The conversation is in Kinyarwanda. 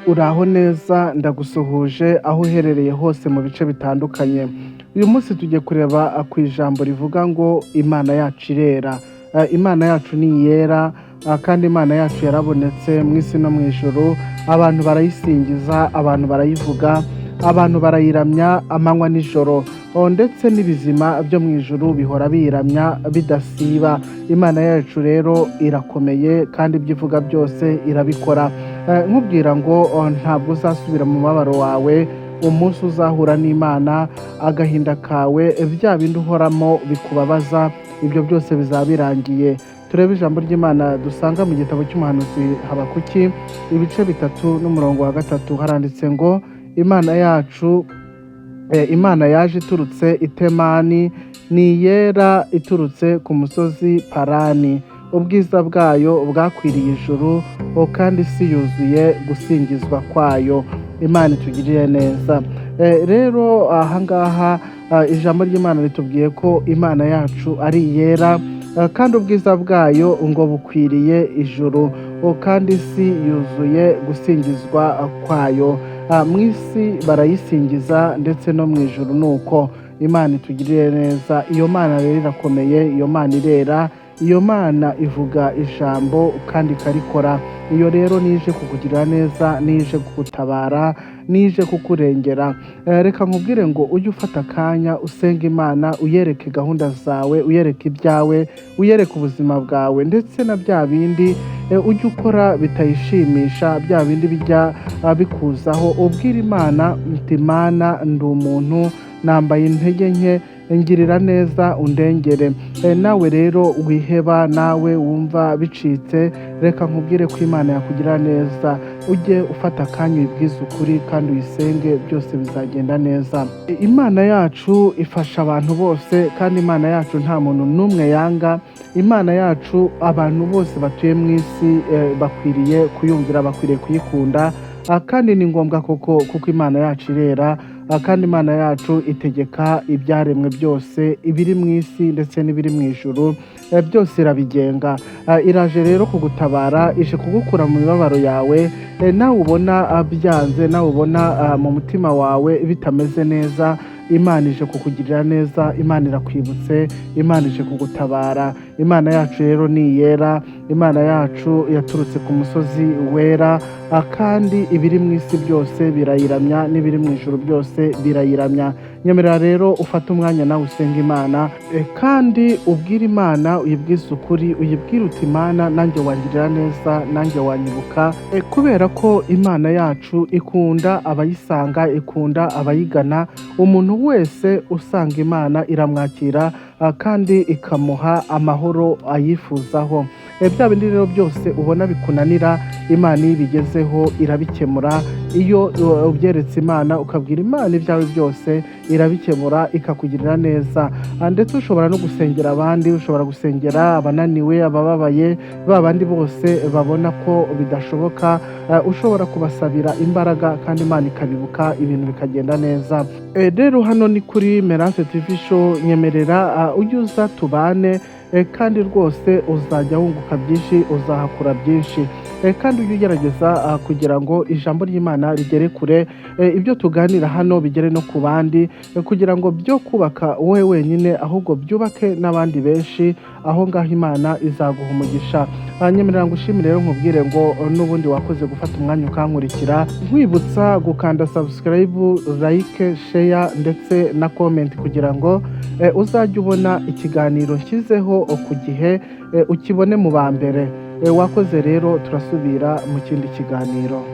Uraho neza ndagusuhuje aho uherereye hose mu bice bitandukanye. Uyu munsi tugiye kureba ku ijambo rivuga ngo Imana yacu irera. Imana yacu ni iyera kandi Imana yacu yarabonetse mu isi no mu ijuru. Abantu barayisingiza, abantu barayivuga, abantu barayiramya amanywa n'ijoro, ndetse n'ibizima byo mu ijuru bihora biyiramya bidasiba. Imana yacu rero irakomeye kandi ibyo ivuga byose irabikora. Nkubwira ngo ntabwo uzasubira mu mubabaro wawe, umunsi uzahura n'Imana agahinda kawe bya bindi uhoramo bikubabaza, ibyo byose bizaba birangiye. Turebe ijambo ry'Imana dusanga mu gitabo cy'umuhanuzi Habakuki ibice 3 n'umurongo wa 3, haranditse ngo Imana yacu, Imana yaje iturutse i Temani, ni iyera iturutse ku musozi Parani. Ubwiza bwayo bwakwiriye ijuru, kandi isi yuzuye gusingizwa kwayo. Imana itugirire neza. Rero ahangaha ijambo ry'Imana ritubwiye ko Imana yacu ari iyera, kandi ubwiza bwayo ngo bukwiriye ijuru, kandi isi yuzuye gusingizwa kwayo. Mu isi barayisingiza ndetse no mu ijuru nuko. Imana itugirire neza. Iyo Mana rero irakomeye, iyo Mana irera, iyo Mana ivuga ijambo kandi ikarikora. Iyo rero nije kukugirira neza, nije kugutabara, nije kukurengera. Reka nkubwire ngo ujye ufata akanya usenga Imana, uyereke gahunda zawe, uyereke ibyawe, uyereke ubuzima bwawe, ndetse na bya bindi ujye ukora bitayishimisha, bya bindi bijya bikuzaho. Ubwire Imana uti Mana ndi umuntu, nambaye intege nke, ngirira neza undengere. Nawe rero wiheba, nawe wumva bicitse, reka nkubwire ko Imana yakugirira neza. Ujye ufata akanya uyibwize ukuri kandi uyisenge, byose bizagenda neza. Imana yacu ifasha abantu bose, kandi Imana yacu nta muntu n'umwe yanga. Imana yacu abantu bose batuye mu isi bakwiriye kuyumvira, bakwiriye kuyikunda, kandi ni ngombwa kuko Imana yacu irera, kandi Imana yacu itegeka ibyaremwe byose, ibiri mu isi ndetse n'ibiri mu ijuru, byose irabigenga. Iraje rero kugutabara, ije kugukura mu mibabaro yawe. Nawe ubona byanze, nawe ubona mu mutima wawe bitameze neza, Imana ije kukugirira neza, Imana irakwibutse, Imana ije kugutabara. Imana yacu rero ni iyera, Imana yacu yaturutse ku musozi wera, kandi ibiri mu isi byose birayiramya, n'ibiri mu ijuru byose birayiramya. Nyemerera rero ufate umwanya nawe usenga Imana, kandi ubwire Imana, uyibwize ukuri, uyibwire uti Imana nanjye wangirira neza, nanjye wanyibuka, kubera ko Imana yacu ikunda abayisanga, ikunda abayigana. Umuntu wese usanga Imana iramwakira, kandi ikamuha amahoro ayifuzaho. Bya bindi rero byose ubona bikunanira, Imana iyo ibigezeho irabikemura. Iyo ubyeretse Imana ukabwira Imana ibyawe byose, irabikemura ikakugirira neza. Ndetse ushobora no gusengera abandi, ushobora gusengera abananiwe, abababaye, ba bandi bose babona ko bidashoboka. Ushobora kubasabira imbaraga kandi Imana ikabibuka, ibintu bikagenda neza. Rero hano ni kuri Merance TV Show. Nyemerera ujye uza tubane, kandi rwose uzajya wunguka byinshi, uzahakura byinshi. Kandi ujye ugerageza kugira ngo ijambo ry'Imana rigere kure, ibyo tuganira hano bigere no ku bandi, kugira ngo byo kubaka wowe wenyine, ahubwo byubake n'abandi benshi. Aho ngaho Imana izaguha umugisha. Nyemerera ngushimire rero nkubwire ngo n'ubundi wakoze gufata umwanya ukankurikira, nkwibutsa gukanda subscribe, like, share ndetse na comment, kugira ngo uzajye ubona ikiganiro nshyizeho ku gihe, ukibone mu ba mbere. Wakoze rero, turasubira mu kindi kiganiro.